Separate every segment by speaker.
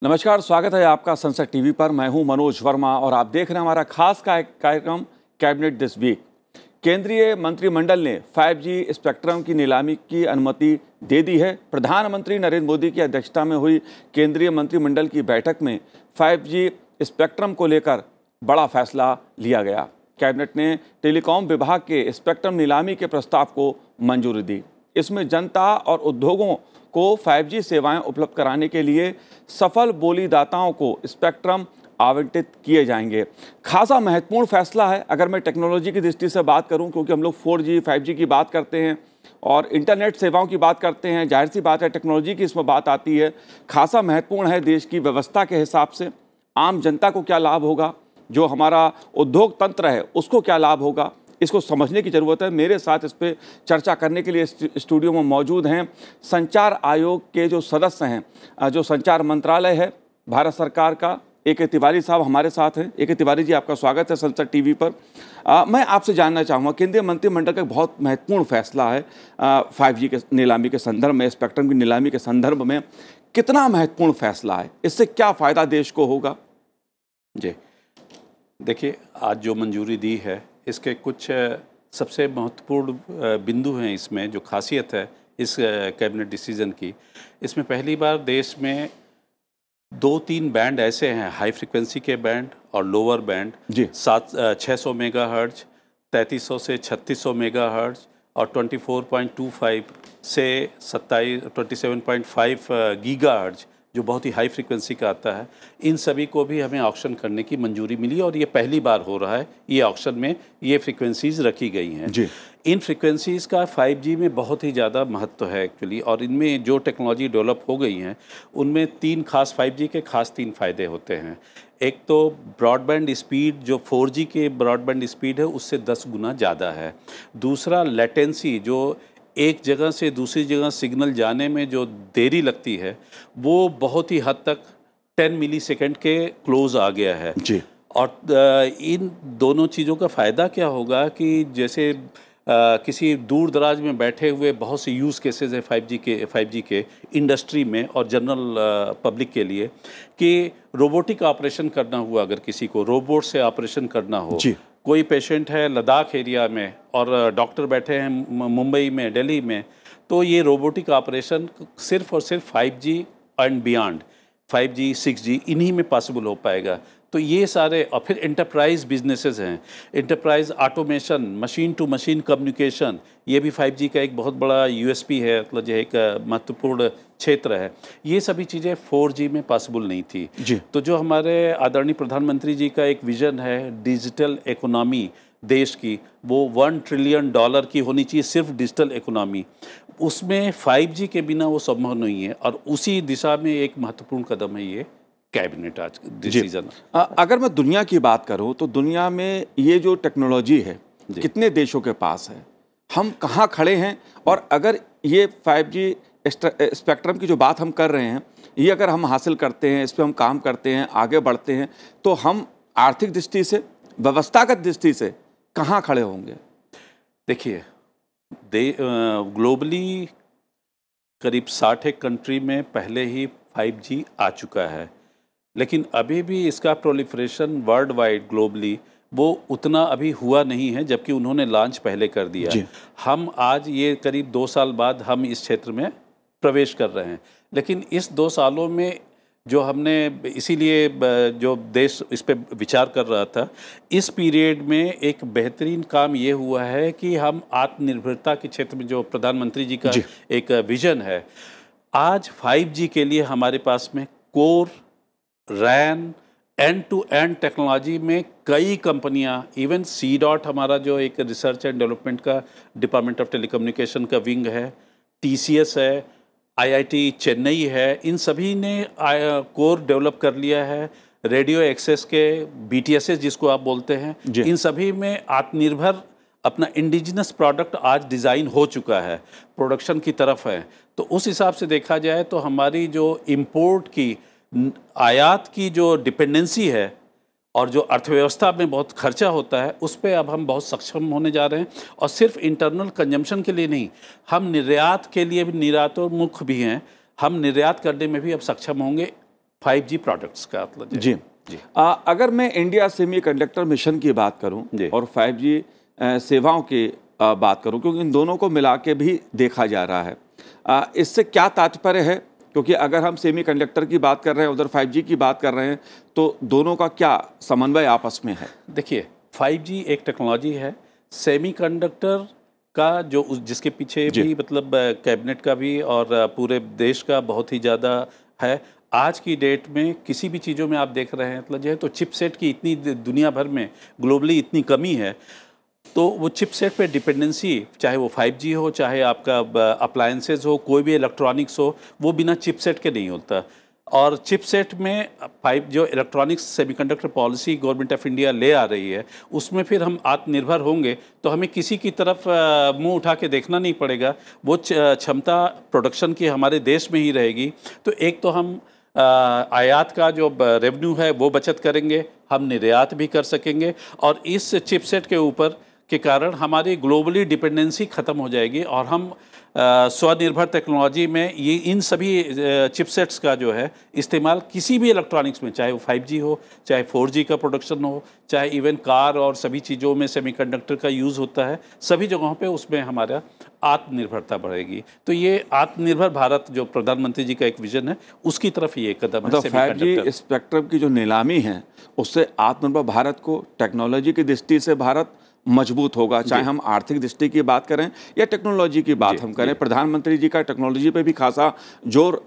Speaker 1: नमस्कार, स्वागत है आपका संसद टीवी पर। मैं हूं मनोज वर्मा और आप देख रहे हैं हमारा खास कार्यक्रम कैबिनेट दिस वीक। केंद्रीय मंत्रिमंडल ने 5G स्पेक्ट्रम की नीलामी की अनुमति दे दी है। प्रधानमंत्री नरेंद्र मोदी की अध्यक्षता में हुई केंद्रीय मंत्रिमंडल की बैठक में 5G स्पेक्ट्रम को लेकर बड़ा फैसला लिया गया। कैबिनेट ने टेलीकॉम विभाग के स्पेक्ट्रम नीलामी के प्रस्ताव को मंजूरी दी। इसमें जनता और उद्योगों को 5G सेवाएं उपलब्ध कराने के लिए सफल बोलीदाताओं को स्पेक्ट्रम आवंटित किए जाएंगे। खासा महत्वपूर्ण फैसला है अगर मैं टेक्नोलॉजी की दृष्टि से बात करूं, क्योंकि हम लोग 4G 5G की बात करते हैं और इंटरनेट सेवाओं की बात करते हैं। जाहिर सी बात है टेक्नोलॉजी की इसमें बात आती है। खासा महत्वपूर्ण है देश की व्यवस्था के हिसाब से, आम जनता को क्या लाभ होगा, जो हमारा उद्योग तंत्र है उसको क्या लाभ होगा, इसको समझने की ज़रूरत है। मेरे साथ इस पर चर्चा करने के लिए स्टूडियो में मौजूद हैं संचार आयोग के जो सदस्य हैं, जो संचार मंत्रालय है भारत सरकार का, AK तिवारी साहब हमारे साथ हैं। AK तिवारी जी, आपका स्वागत है संसद टीवी पर। मैं आपसे जानना चाहूँगा, केंद्रीय मंत्रिमंडल का एक बहुत महत्वपूर्ण फैसला है 5G के नीलामी के संदर्भ में, स्पेक्ट्रम की नीलामी के संदर्भ में। कितना महत्वपूर्ण फैसला है, इससे क्या फ़ायदा देश को होगा?
Speaker 2: जी देखिए, आज जो मंजूरी दी है इसके कुछ सबसे महत्वपूर्ण बिंदु हैं। इसमें जो खासियत है इस कैबिनेट डिसीजन की, इसमें पहली बार देश में 2-3 बैंड ऐसे हैं, हाई फ्रिक्वेंसी के बैंड और लोअर बैंड, 600 मेगाहर्ट्ज, 3300 से 3600 मेगाहर्ट्ज और 24.25 से 27.5 गीगाहर्ट्ज, जो बहुत ही हाई फ्रिक्वेंसी का आता है। इन सभी को भी हमें ऑक्शन करने की मंजूरी मिली और ये पहली बार हो रहा है, ये ऑक्शन में ये फ्रिक्वेंसीज़ रखी गई हैं जी। इन फ्रिक्वेंसीज़ का 5G में बहुत ही ज़्यादा महत्व है एक्चुअली, और इनमें जो टेक्नोलॉजी डेवलप हो गई हैं उनमें 5G के खास 3 फ़ायदे होते हैं। एक तो ब्रॉडबैंड स्पीड, जो 4G के ब्रॉडबैंड स्पीड है उससे 10 गुना ज़्यादा है। दूसरा, लेटेंसी, जो एक जगह से दूसरी जगह सिग्नल जाने में जो देरी लगती है वो बहुत ही हद तक 10 मिलीसेकंड के क्लोज आ गया है जी। और इन दोनों चीज़ों का फ़ायदा क्या होगा कि जैसे किसी दूर दराज में बैठे हुए बहुत से यूज़ केसेस है 5G के इंडस्ट्री में और जनरल पब्लिक के लिए, कि रोबोटिक ऑपरेशन करना हुआ, अगर किसी को रोबोट से ऑपरेशन करना हो जी। कोई पेशेंट है लद्दाख एरिया में और डॉक्टर बैठे हैं मुंबई में, दिल्ली में, तो ये रोबोटिक ऑपरेशन सिर्फ और सिर्फ 5G and beyond, 5G 6G इन्हीं में पॉसिबल हो पाएगा। तो ये सारे, और फिर एंटरप्राइज बिजनेसेस हैं, enterprise automation, machine to machine communication, ये भी 5G का एक बहुत बड़ा USP है, मतलब जो एक महत्वपूर्ण क्षेत्र है। ये सभी चीज़ें 4G में पॉसिबल नहीं थी जी। तो जो हमारे आदरणीय प्रधानमंत्री जी का एक विज़न है डिजिटल इकोनॉमी देश की, वो $1 ट्रिलियन की होनी चाहिए, सिर्फ डिजिटल इकोनॉमी, उसमें 5G के बिना वो संभव नहीं है। और उसी दिशा में एक महत्वपूर्ण कदम है ये कैबिनेट आज डिसीजन।
Speaker 1: अगर मैं दुनिया की बात करूं तो दुनिया में ये जो टेक्नोलॉजी है कितने देशों के पास है, हम कहां खड़े हैं, और अगर ये 5G स्पेक्ट्रम की जो बात हम कर रहे हैं, ये अगर हम हासिल करते हैं, इस पर हम काम करते हैं, आगे बढ़ते हैं, तो हम आर्थिक दृष्टि से, व्यवस्थागत दृष्टि से कहां खड़े होंगे?
Speaker 2: देखिए, ग्लोबली करीब 60 कंट्री में पहले ही 5G आ चुका है, लेकिन अभी भी इसका प्रोलिफरेशन वर्ल्ड वाइड ग्लोबली वो उतना अभी हुआ नहीं है, जबकि उन्होंने लॉन्च पहले कर दिया। हम आज ये करीब 2 साल बाद हम इस क्षेत्र में प्रवेश कर रहे हैं, लेकिन इस 2 सालों में जो हमने, इसीलिए जो देश इस पे विचार कर रहा था, इस पीरियड में एक बेहतरीन काम ये हुआ है कि हम आत्मनिर्भरता के क्षेत्र में, जो प्रधानमंत्री जी का एक विजन है, आज 5G के लिए हमारे पास में core, RAN, end to end technology में कई कंपनियां, इवन CDOT हमारा जो एक रिसर्च एंड डेवलपमेंट का डिपार्टमेंट ऑफ टेलीकम्युनिकेशन का विंग है, TCS है, IIT चेन्नई है, इन सभी ने कोर डेवलप कर लिया है। रेडियो एक्सेस के BTSS जिसको आप बोलते हैं, इन सभी में आत्मनिर्भर अपना इंडिजिनस प्रोडक्ट आज डिज़ाइन हो चुका है, प्रोडक्शन की तरफ है। तो उस हिसाब से देखा जाए तो हमारी जो इम्पोर्ट की, आयात की जो डिपेंडेंसी है और जो अर्थव्यवस्था में बहुत खर्चा होता है, उस पे अब हम बहुत सक्षम होने जा रहे हैं। और सिर्फ इंटरनल कंजम्पशन के लिए नहीं, हम निर्यात के लिए भी निर्यातोन्मुख भी हैं, हम निर्यात करने में भी अब सक्षम होंगे 5G प्रोडक्ट्स का मतलब
Speaker 1: जी
Speaker 2: जी।
Speaker 1: अगर मैं इंडिया सेमीकंडक्टर मिशन की बात करूं और 5G सेवाओं की बात करूं, क्योंकि इन दोनों को मिला के भी देखा जा रहा है, इससे क्या तात्पर्य है? क्योंकि अगर हम सेमीकंडक्टर की बात कर रहे हैं, उधर 5G की बात कर रहे हैं, तो दोनों का क्या समन्वय आपस में है?
Speaker 2: देखिए, 5G एक टेक्नोलॉजी है, सेमीकंडक्टर का जो जिसके पीछे भी मतलब कैबिनेट का भी और पूरे देश का बहुत ही ज़्यादा है। आज की डेट में किसी भी चीज़ों में आप देख रहे हैं मतलब जो है, तो चिपसेट की इतनी दुनिया भर में ग्लोबली इतनी कमी है, तो वो चिपसेट पे डिपेंडेंसी, चाहे वो 5G हो, चाहे आपका अप्लायंसेस हो, कोई भी इलेक्ट्रॉनिक्स हो, वो बिना चिपसेट के नहीं होता। और चिपसेट में जो electronics semiconductor policy government of India ले आ रही है, उसमें फिर हम आत्मनिर्भर होंगे तो हमें किसी की तरफ मुंह उठा के देखना नहीं पड़ेगा। वो क्षमता प्रोडक्शन की हमारे देश में ही रहेगी। तो एक तो हम आयात का जो रेवेन्यू है वो बचत करेंगे, हम निर्यात भी कर सकेंगे, और इस चिपसेट के ऊपर के कारण हमारी ग्लोबली डिपेंडेंसी ख़त्म हो जाएगी और हम स्वनिर्भर टेक्नोलॉजी में ये इन सभी चिपसेट्स का जो है इस्तेमाल किसी भी इलेक्ट्रॉनिक्स में, चाहे वो 5G हो, चाहे 4G का प्रोडक्शन हो, चाहे इवन कार और सभी चीज़ों में सेमीकंडक्टर का यूज़ होता है, सभी जगहों पे उसमें हमारा आत्मनिर्भरता बढ़ेगी। तो ये आत्मनिर्भर भारत जो प्रधानमंत्री जी का एक विजन है, उसकी तरफ ये कदम है।
Speaker 1: मतलब 5G स्पेक्ट्रम की जो नीलामी है, उससे आत्मनिर्भर भारत को टेक्नोलॉजी की दृष्टि से भारत मजबूत होगा, चाहे हम आर्थिक दृष्टि की बात करें या टेक्नोलॉजी की बात हम करें। प्रधानमंत्री जी का टेक्नोलॉजी पे भी खासा जोर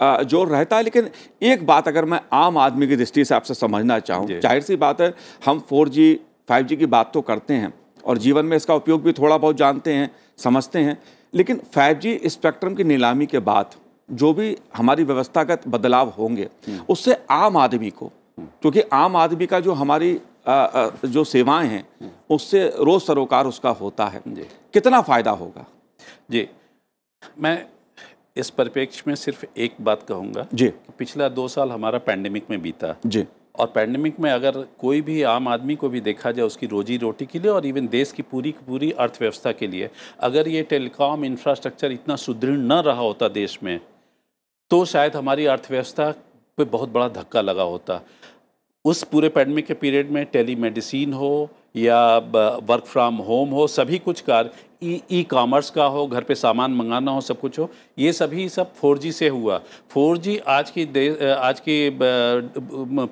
Speaker 1: रहता है। लेकिन एक बात अगर मैं आम आदमी की दृष्टि से आपसे समझना चाहूँ, जाहिर सी बात है हम 4G 5G की बात तो करते हैं और जीवन में इसका उपयोग भी थोड़ा बहुत जानते हैं, समझते हैं, लेकिन 5G स्पेक्ट्रम की नीलामी के बाद जो भी हमारी व्यवस्थागत बदलाव होंगे, उससे आम आदमी को, क्योंकि आम आदमी का जो हमारी जो सेवाएं हैं उससे रोज सरोकार उसका होता है, कितना फायदा होगा?
Speaker 2: जी, मैं इस परिप्रेक्ष्य में सिर्फ एक बात कहूँगा
Speaker 1: जी,
Speaker 2: पिछला 2 साल हमारा पैंडेमिक में बीता
Speaker 1: जी,
Speaker 2: और पैंडेमिक में अगर कोई भी आम आदमी को भी देखा जाए उसकी रोजी रोटी के लिए और इवन देश की पूरी अर्थव्यवस्था के लिए, अगर ये टेलीकॉम इंफ्रास्ट्रक्चर इतना सुदृढ़ न रहा होता देश में, तो शायद हमारी अर्थव्यवस्था पे बहुत बड़ा धक्का लगा होता। उस पूरे पैंडेमिक के पीरियड में टेलीमेडिसिन हो या वर्क फ्रॉम होम हो, सभी कुछ कार्य ई कॉमर्स का हो, घर पे सामान मंगाना हो, सब कुछ हो, ये सभी सब 4G से हुआ। 4G आज की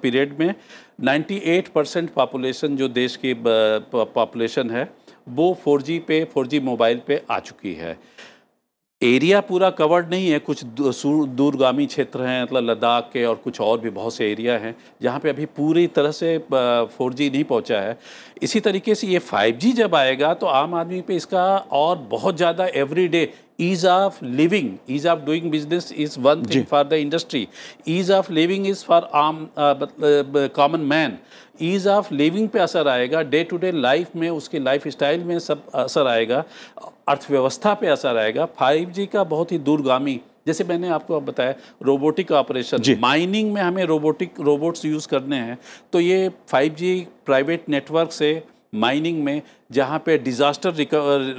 Speaker 2: पीरियड में 98% पॉपुलेशन जो देश की पॉपुलेशन है वो 4G मोबाइल पे आ चुकी है। एरिया पूरा कवर्ड नहीं है, कुछ दूरगामी क्षेत्र हैं, मतलब लद्दाख के और कुछ और भी बहुत से एरिया हैं जहाँ पे अभी पूरी तरह से 4G नहीं पहुँचा है। इसी तरीके से ये 5G जब आएगा तो आम आदमी पे इसका और बहुत ज़्यादा everyday ease of living, ease of doing business is one thing for the industry, ease of living is for आम common man, ease of living पे असर आएगा, डे टू डे लाइफ में, उसके लाइफ स्टाइल में सब असर आएगा, अर्थव्यवस्था पे असर आएगा। 5G का बहुत ही दूरगामी, जैसे मैंने आपको बताया रोबोटिक ऑपरेशन, माइनिंग में हमें रोबोट्स यूज़ करने हैं, तो ये 5G प्राइवेट नेटवर्क से माइनिंग में जहाँ पे डिज़ास्टर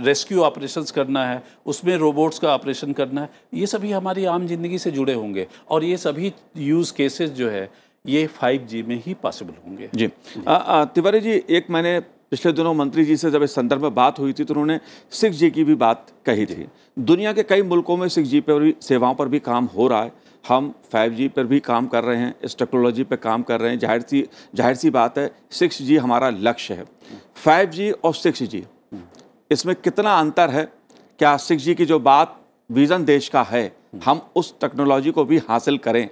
Speaker 2: रेस्क्यू ऑपरेशंस करना है उसमें रोबोट्स का ऑपरेशन करना है, ये सभी हमारी आम जिंदगी से जुड़े होंगे और ये सभी यूज़ केसेस जो है ये 5G में ही पॉसिबल होंगे। जी
Speaker 1: तिवारी जी, एक मैंने पिछले दिनों मंत्री जी से जब इस संदर्भ में बात हुई थी तो उन्होंने 6G की भी बात कही थी। दुनिया के कई मुल्कों में 6G पर भी सेवाओं पर भी काम हो रहा है, हम 5G पर भी काम कर रहे हैं, इस टेक्नोलॉजी पर काम कर रहे हैं। जाहिर सी बात है 6G हमारा लक्ष्य है। 5G और 6G इसमें कितना अंतर है? क्या 6G की जो बात विजन देश का है, हम उस टेक्नोलॉजी को भी हासिल करें,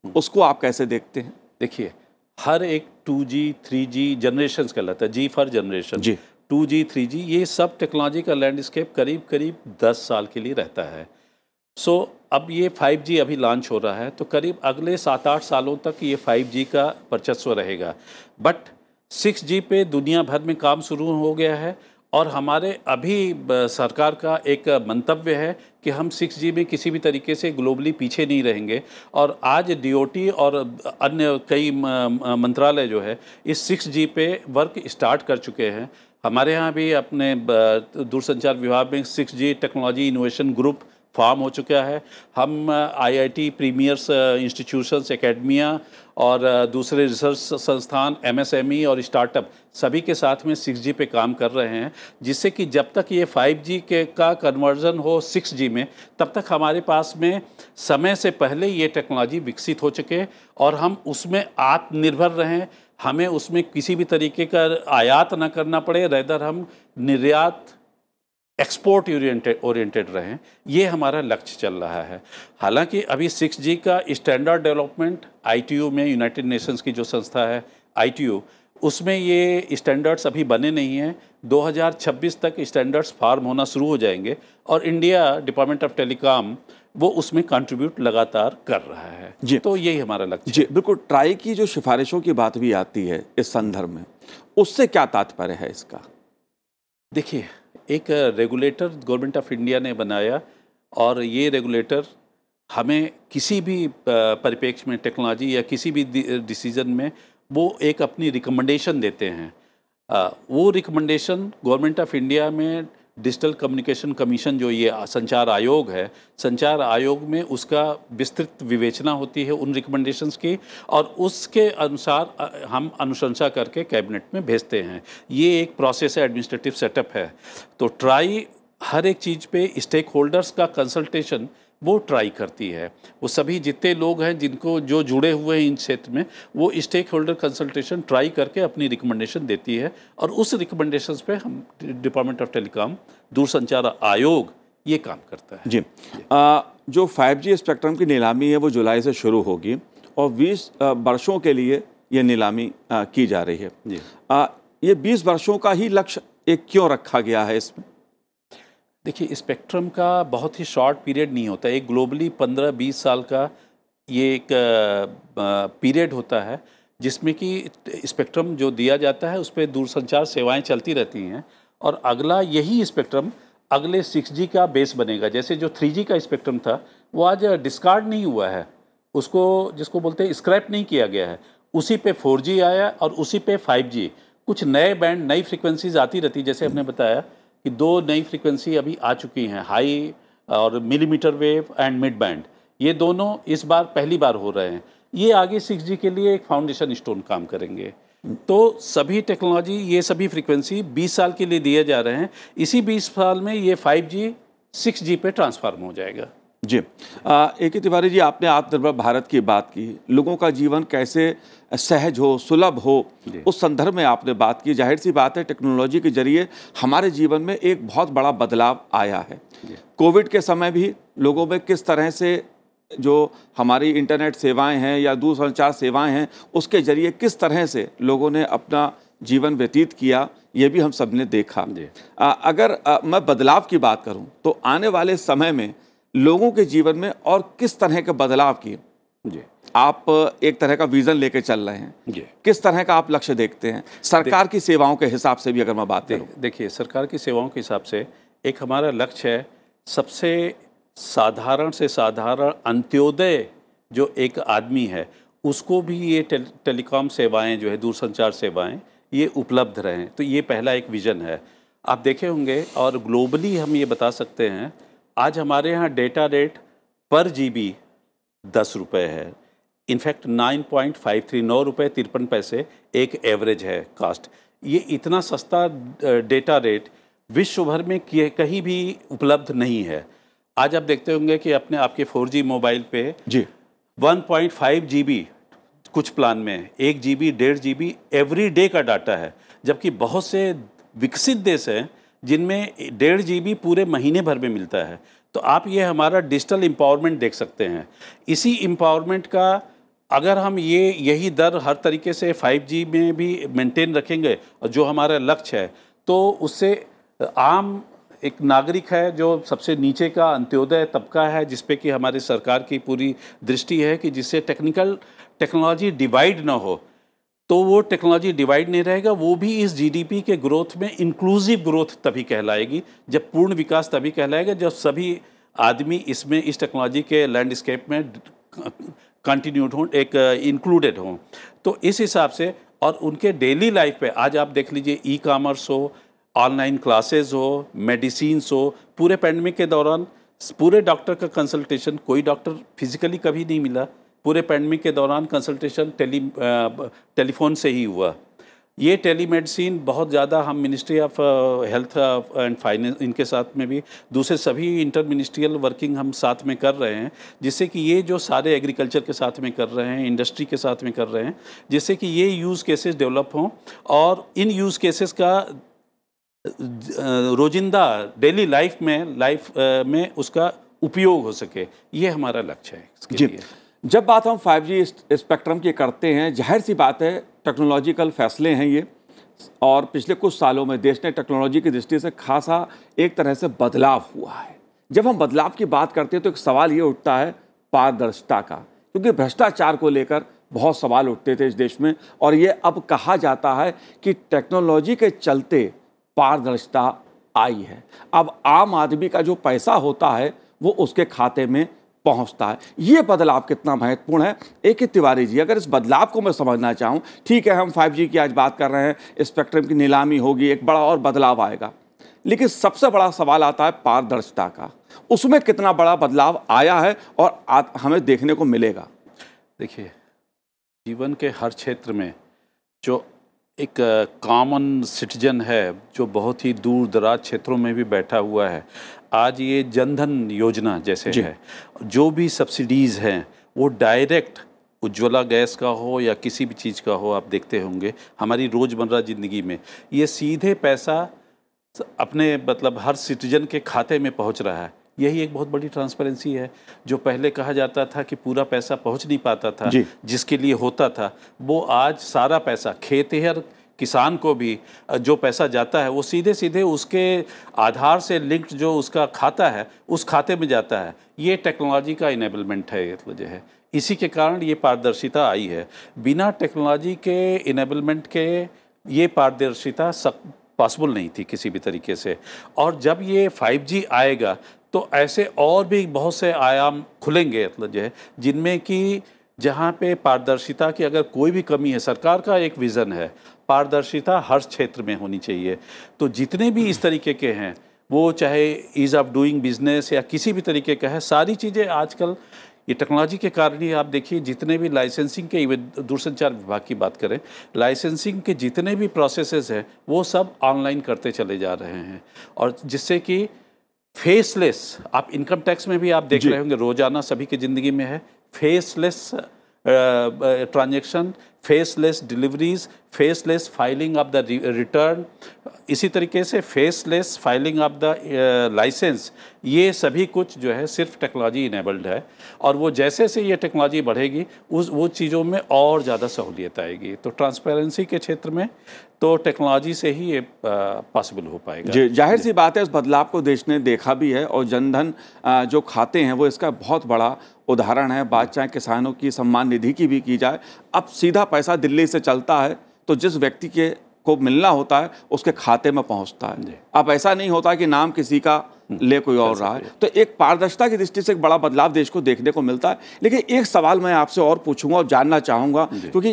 Speaker 1: उसको आप कैसे देखते हैं?
Speaker 2: देखिए, हर एक 2G 3G जनरेशन्स कहलाता है, G for generation, 2G 3G ये सब टेक्नोलॉजी का लैंडस्केप करीब 10 साल के लिए रहता है। सो अब ये 5G अभी लॉन्च हो रहा है तो करीब अगले 7-8 सालों तक ये 5G का वर्चस्व रहेगा। बट 6G पे दुनिया भर में काम शुरू हो गया है और हमारे अभी सरकार का एक मंतव्य है कि हम 6G में किसी भी तरीके से ग्लोबली पीछे नहीं रहेंगे और आज DOT और अन्य कई मंत्रालय जो है इस 6G पे वर्क स्टार्ट कर चुके हैं। हमारे यहाँ भी अपने दूरसंचार विभाग में 6G technology innovation group form हो चुका है। हम आईआईटी, प्रीमियर्स इंस्टीट्यूशंस, एकेडमिया और दूसरे रिसर्च संस्थान, एमएसएमई और स्टार्टअप सभी के साथ में 6G पे काम कर रहे हैं, जिससे कि जब तक ये 5G का कन्वर्जन हो 6G में, तब तक हमारे पास में समय से पहले ये टेक्नोलॉजी विकसित हो चुके और हम उसमें आत्मनिर्भर रहें, हमें उसमें किसी भी तरीके का आयात ना करना पड़े, रेदर हम निर्यात एक्सपोर्ट ओरिएंटेड रहें, ये हमारा लक्ष्य चल रहा है। हालांकि अभी 6G का स्टैंडर्ड डेवलपमेंट ITU में, यूनाइटेड नेशंस की जो संस्था है ITU, उसमें ये स्टैंडर्ड्स अभी बने नहीं हैं। 2026 तक स्टैंडर्ड्स फॉर्म होना शुरू हो जाएंगे और इंडिया डिपार्टमेंट ऑफ टेलीकॉम वो उसमें कंट्रीब्यूट लगातार कर रहा है जी। तो यही हमारा लक्ष्य
Speaker 1: जी। बिल्कुल, ट्राई की जो सिफारिशों की बात भी आती है इस संदर्भ में, उससे क्या तात्पर्य है इसका?
Speaker 2: देखिए, एक रेगुलेटर गवर्नमेंट ऑफ इंडिया ने बनाया और ये रेगुलेटर हमें किसी भी परिप्रेक्ष्य में, टेक्नोलॉजी या किसी भी डिसीजन में वो एक अपनी रिकमेंडेशन देते हैं। वो रिकमेंडेशन गवर्नमेंट ऑफ इंडिया में डिजिटल कम्युनिकेशन कमीशन, जो ये संचार आयोग है, संचार आयोग में उसका विस्तृत विवेचना होती है उन रिकमेंडेशंस की, और उसके अनुसार हम अनुशंसा करके कैबिनेट में भेजते हैं। ये एक प्रोसेस है, एडमिनिस्ट्रेटिव सेटअप है। तो ट्राई हर एक चीज़ पे स्टेक होल्डर्स का कंसल्टेशन वो ट्राई करती है। वो सभी जितने लोग हैं जिनको जो जुड़े हुए हैं इन क्षेत्र में, वो स्टेक होल्डर कंसल्टेशन ट्राई करके अपनी रिकमेंडेशन देती है और उस रिकमेंडेशंस पे हम डिपार्टमेंट ऑफ टेलीकॉम, दूरसंचार आयोग ये काम करता है
Speaker 1: जी। जो 5G स्पेक्ट्रम की नीलामी है वो जुलाई से शुरू होगी और 20 वर्षों के लिए ये नीलामी की जा रही है जी। ये 20 वर्षों का ही लक्ष्य एक क्यों रखा गया है इसमें?
Speaker 2: देखिए, स्पेक्ट्रम का बहुत ही शॉर्ट पीरियड नहीं होता, एक ग्लोबली 15-20 साल का ये एक पीरियड होता है जिसमें कि स्पेक्ट्रम जो दिया जाता है उस पर दूरसंचार सेवाएं चलती रहती हैं और अगला यही स्पेक्ट्रम अगले 6G का बेस बनेगा। जैसे जो 3G का स्पेक्ट्रम था वो आज डिस्कार्ड नहीं हुआ है, उसको जिसको बोलते हैं स्क्रैप नहीं किया गया है, उसी पे 4G आया और उसी पे 5G। कुछ नए बैंड, नई फ्रिक्वेंसीज आती रहती, जैसे हमने बताया कि 2 नई फ्रिक्वेंसी अभी आ चुकी हैं, हाई और millimetre wave and mid band. ये दोनों इस बार पहली बार हो रहे हैं। ये आगे 6G के लिए एक फाउंडेशन स्टोन काम करेंगे। तो सभी टेक्नोलॉजी, ये सभी फ्रिक्वेंसी 20 साल के लिए दिए जा रहे हैं। इसी 20 साल में ये 5G 6G पे ट्रांसफॉर्म हो जाएगा
Speaker 1: जी। A.K. तिवारी जी, आपने आत्मनिर्भर भारत की बात की, लोगों का जीवन कैसे सहज हो, सुलभ हो, उस संदर्भ में आपने बात की। जाहिर सी बात है, टेक्नोलॉजी के जरिए हमारे जीवन में एक बहुत बड़ा बदलाव आया है। कोविड के समय भी लोगों में किस तरह से जो हमारी इंटरनेट सेवाएं हैं या दूरसंचार सेवाएं हैं, उसके जरिए किस तरह से लोगों ने अपना जीवन व्यतीत किया, ये भी हम सब ने देखा। अगर मैं बदलाव की बात करूं तो आने वाले समय में लोगों के जीवन में और किस तरह के बदलाव की जी आप एक तरह का विजन लेके चल रहे हैं जी, किस तरह का आप लक्ष्य देखते हैं सरकार की सेवाओं के हिसाब से भी अगर मैं बात करूं?
Speaker 2: देखिए, सरकार की सेवाओं के हिसाब से एक हमारा लक्ष्य है, सबसे साधारण से साधारण अंत्योदय जो एक आदमी है उसको भी ये टेलीकॉम सेवाएं जो है, दूरसंचार सेवाएं, ये उपलब्ध रहें। तो ये पहला एक विज़न है। आप देखे होंगे और ग्लोबली हम ये बता सकते हैं, आज हमारे यहाँ डेटा रेट पर GB 10 रुपये है। इनफैक्ट 9.53 रुपये 53 पैसे एक एवरेज है कास्ट। ये इतना सस्ता डेटा रेट विश्व भर में कहीं भी उपलब्ध नहीं है। आज आप देखते होंगे कि अपने आपके 4G मोबाइल पे जी 1.5 GB कुछ प्लान में, 1 GB 1.5 GB एवरी डे का डाटा है, जबकि बहुत से विकसित देश हैं जिनमें 1.5 GB पूरे महीने भर में मिलता है। तो आप ये हमारा डिजिटल एम्पावरमेंट देख सकते हैं। इसी एम्पावरमेंट का अगर हम यही दर हर तरीके से 5G में भी मेंटेन रखेंगे और जो हमारा लक्ष्य है, तो उससे आम एक नागरिक है जो सबसे नीचे का अंत्योदय तबका है, जिस पे कि हमारी सरकार की पूरी दृष्टि है कि जिससे टेक्नोलॉजी डिवाइड ना हो, तो वो टेक्नोलॉजी डिवाइड नहीं रहेगा, वो भी इस GDP के ग्रोथ में इंक्लूसिव ग्रोथ तभी कहलाएगी, जब पूर्ण विकास तभी कहलाएगा जब सभी आदमी इसमें, इस टेक्नोलॉजी के लैंडस्केप में कंटिन्यूड हों, एक इंक्लूडेड हों। तो इस हिसाब से और उनके डेली लाइफ पे आज आप देख लीजिए, ई-कॉमर्स हो, ऑनलाइन क्लासेस हो, मेडिसिन्स हो, पूरे पैंडेमिक के दौरान पूरे डॉक्टर का कंसल्टेशन, कोई डॉक्टर फिजिकली कभी नहीं मिला, पूरे पैंडेमिक के दौरान कंसल्टेशन टेलीफोन से ही हुआ। ये टेलीमेडिसिन बहुत ज़्यादा हम ministry of health and finance इनके साथ में भी दूसरे सभी इंटर मिनिस्ट्रियल वर्किंग हम साथ में कर रहे हैं, जिससे कि ये जो सारे एग्रीकल्चर के साथ में कर रहे हैं, इंडस्ट्री के साथ में कर रहे हैं, जिससे कि ये यूज़ केसेस डेवलप हों और इन यूज़ केसेस का रोजिंदा डेली लाइफ में उसका उपयोग हो सके। ये हमारा लक्ष्य है इसके लिए।
Speaker 1: जब बात हम 5G स्पेक्ट्रम की करते हैं, जाहिर सी बात है टेक्नोलॉजिकल फैसले हैं ये, और पिछले कुछ सालों में देश ने टेक्नोलॉजी की दृष्टि से खासा एक तरह से बदलाव हुआ है। जब हम बदलाव की बात करते हैं तो एक सवाल ये उठता है पारदर्शिता का, क्योंकि भ्रष्टाचार को लेकर बहुत सवाल उठते थे इस देश में, और ये अब कहा जाता है कि टेक्नोलॉजी के चलते पारदर्शिता आई है। अब आम आदमी का जो पैसा होता है वो उसके खाते में पहुंचता है। ये बदलाव कितना महत्वपूर्ण है, एक तिवारी जी, अगर इस बदलाव को मैं समझना चाहूं, ठीक है हम 5G की आज बात कर रहे हैं, स्पेक्ट्रम की नीलामी होगी, एक बड़ा और बदलाव आएगा, लेकिन सबसे बड़ा सवाल आता है पारदर्शिता का। उसमें कितना बड़ा बदलाव आया है और हमें देखने को मिलेगा?
Speaker 2: देखिए, जीवन के हर क्षेत्र में जो एक कॉमन सिटीजन है, जो बहुत ही दूर दराज क्षेत्रों में भी बैठा हुआ है, आज ये जनधन योजना जैसे है, जो भी सब्सिडीज़ हैं वो डायरेक्ट उज्ज्वला गैस का हो या किसी भी चीज़ का हो, आप देखते होंगे हमारी रोज़मर्रा ज़िंदगी में ये सीधे पैसा अपने मतलब हर सिटीजन के खाते में पहुंच रहा है। यही एक बहुत बड़ी ट्रांसपेरेंसी है। जो पहले कहा जाता था कि पूरा पैसा पहुंच नहीं पाता था जिसके लिए होता था, वो आज सारा पैसा खेतिहर किसान को भी जो पैसा जाता है वो सीधे सीधे उसके आधार से लिंक्ड जो उसका खाता है उस खाते में जाता है। ये टेक्नोलॉजी का इनेबलमेंट है, जो है इसी के कारण ये पारदर्शिता आई है। बिना टेक्नोलॉजी के इनेबलमेंट के ये पारदर्शिता पॉसिबल नहीं थी किसी भी तरीके से। और जब ये 5G आएगा तो ऐसे और भी बहुत से आयाम खुलेंगे, मतलब जो है जिनमें कि जहाँ पे पारदर्शिता की अगर कोई भी कमी है, सरकार का एक विज़न है पारदर्शिता हर क्षेत्र में होनी चाहिए। तो जितने भी इस तरीके के हैं, वो चाहे ईज़ ऑफ डूइंग बिजनेस या किसी भी तरीके का है, सारी चीज़ें आजकल ये टेक्नोलॉजी के कारण ही आप देखिए जितने भी लाइसेंसिंग के, दूरसंचार विभाग की बात करें, लाइसेंसिंग के जितने भी प्रोसेसेस हैं वो सब ऑनलाइन करते चले जा रहे हैं। और जिससे कि फेसलेस, आप इनकम टैक्स में भी आप देख रहे होंगे रोजाना सभी की ज़िंदगी में है faceless transaction, faceless deliveries, faceless filing of the return, इसी तरीके से faceless filing of the license. ये सभी कुछ जो है सिर्फ टेक्नोलॉजी इनेबल्ड है। और वो जैसे से ये टेक्नोलॉजी बढ़ेगी वो चीज़ों में और ज़्यादा सहूलियत आएगी। तो ट्रांसपेरेंसी के क्षेत्र में तो टेक्नोलॉजी से ही ये पॉसिबल हो पाएगा।
Speaker 1: जी, जाहिर सी बात है, इस बदलाव को देश ने देखा भी है, और जनधन जो खाते हैं वो इसका बहुत बड़ा उदाहरण है। बात चाहे किसानों की सम्मान निधि की भी की जाए, अब सीधा पैसा दिल्ली से चलता है तो जिस व्यक्ति को मिलना होता है उसके खाते में पहुंचता है। अब ऐसा नहीं होता कि नाम किसी का ले कोई और रहा है। तो एक पारदर्शिता की दृष्टि से एक बड़ा बदलाव देश को देखने को मिलता है। लेकिन एक सवाल मैं आपसे और पूछूंगा और जानना चाहूँगा, क्योंकि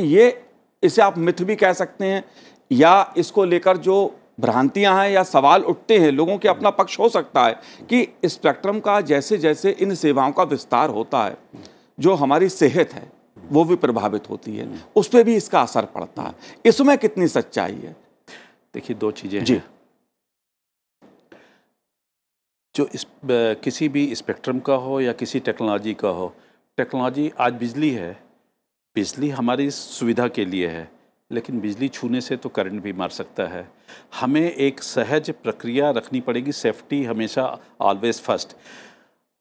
Speaker 1: इसे आप मिथ भी कह सकते हैं या इसको लेकर जो भ्रांतियां हैं या सवाल उठते हैं, लोगों के अपना पक्ष हो सकता है कि स्पेक्ट्रम का जैसे जैसे इन सेवाओं का विस्तार होता है, जो हमारी सेहत है वो भी प्रभावित होती है, उस पर भी इसका असर पड़ता है। इसमें कितनी सच्चाई है?
Speaker 2: देखिए, दो चीज़ें हैं जो किसी भी स्पेक्ट्रम का हो या किसी टेक्नोलॉजी का हो। टेक्नोलॉजी आज बिजली है, बिजली हमारी सुविधा के लिए है, लेकिन बिजली छूने से तो करंट भी मार सकता है। हमें एक सहज प्रक्रिया रखनी पड़ेगी, सेफ्टी हमेशा ऑलवेज फर्स्ट।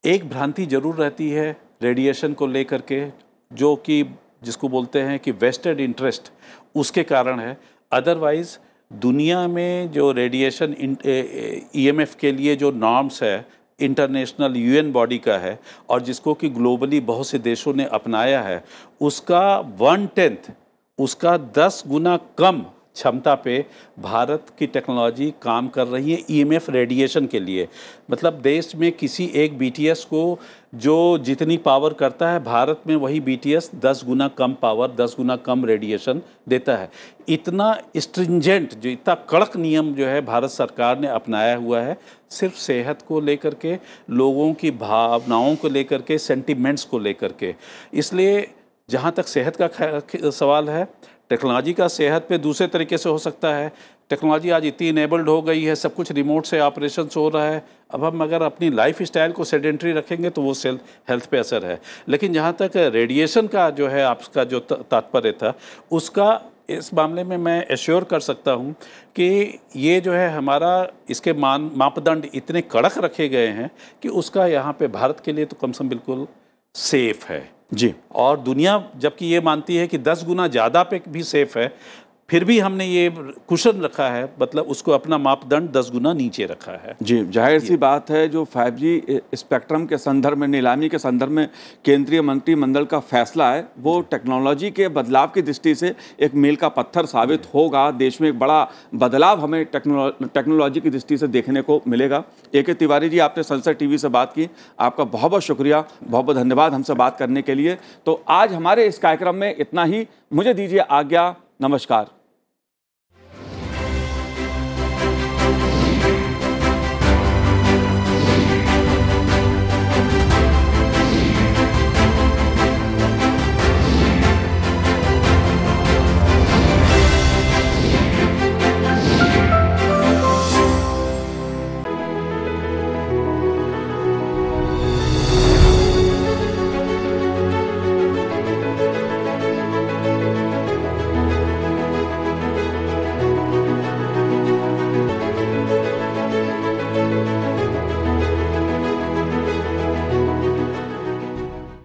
Speaker 2: एक भ्रांति ज़रूर रहती है रेडिएशन को लेकर के, जो कि जिसको बोलते हैं कि वेस्टेड इंटरेस्ट, उसके कारण है। अदरवाइज़ दुनिया में जो रेडिएशन EMF के लिए जो नॉर्म्स है इंटरनेशनल UN बॉडी का है, और जिसको कि ग्लोबली बहुत से देशों ने अपनाया है, उसका 1/10, उसका 10 गुना कम क्षमता पे भारत की टेक्नोलॉजी काम कर रही है ईएमएफ रेडिएशन के लिए। मतलब देश में किसी एक बीटीएस को जो जितनी पावर करता है, भारत में वही बीटीएस 10 गुना कम पावर, 10 गुना कम रेडिएशन देता है। इतना स्ट्रिंजेंट, जो इतना कड़क नियम जो है भारत सरकार ने अपनाया हुआ है, सिर्फ सेहत को लेकर के, लोगों की भावनाओं को लेकर के, सेंटिमेंट्स को लेकर के। इसलिए जहाँ तक सेहत का सवाल है, टेक्नोलॉजी का सेहत पे दूसरे तरीके से हो सकता है। टेक्नोलॉजी आज इतनी इनेबल्ड हो गई है, सब कुछ रिमोट से ऑपरेशंस हो रहा है। अब हम अगर अपनी लाइफ स्टाइल को सेडेंट्री रखेंगे तो वो हेल्थ पे असर है। लेकिन जहाँ तक रेडिएशन का जो है आपका जो तात्पर्य था, उसका इस मामले में मैं एश्योर कर सकता हूँ कि ये जो है हमारा इसके मापदंड इतने कड़क रखे गए हैं कि उसका यहाँ पे भारत के लिए तो कम से कम बिल्कुल सेफ है
Speaker 1: जी।
Speaker 2: और दुनिया जबकि ये मानती है कि 10 गुना ज़्यादा पे भी सेफ है, फिर भी हमने ये कुशन रखा है, मतलब उसको अपना मापदंड 10 गुना नीचे रखा है।
Speaker 1: जी, जाहिर सी बात है, जो 5G स्पेक्ट्रम के संदर्भ में, नीलामी के संदर्भ में केंद्रीय मंत्रिमंडल का फैसला है, वो टेक्नोलॉजी के बदलाव की दृष्टि से एक मील का पत्थर साबित होगा। देश में एक बड़ा बदलाव हमें टेक्नोलॉजी की दृष्टि से देखने को मिलेगा। AK तिवारी जी, आपने संसद TV से बात की, आपका बहुत बहुत शुक्रिया, बहुत बहुत धन्यवाद हमसे बात करने के लिए। तो आज हमारे इस कार्यक्रम में इतना ही, मुझे दीजिए आज्ञा, नमस्कार।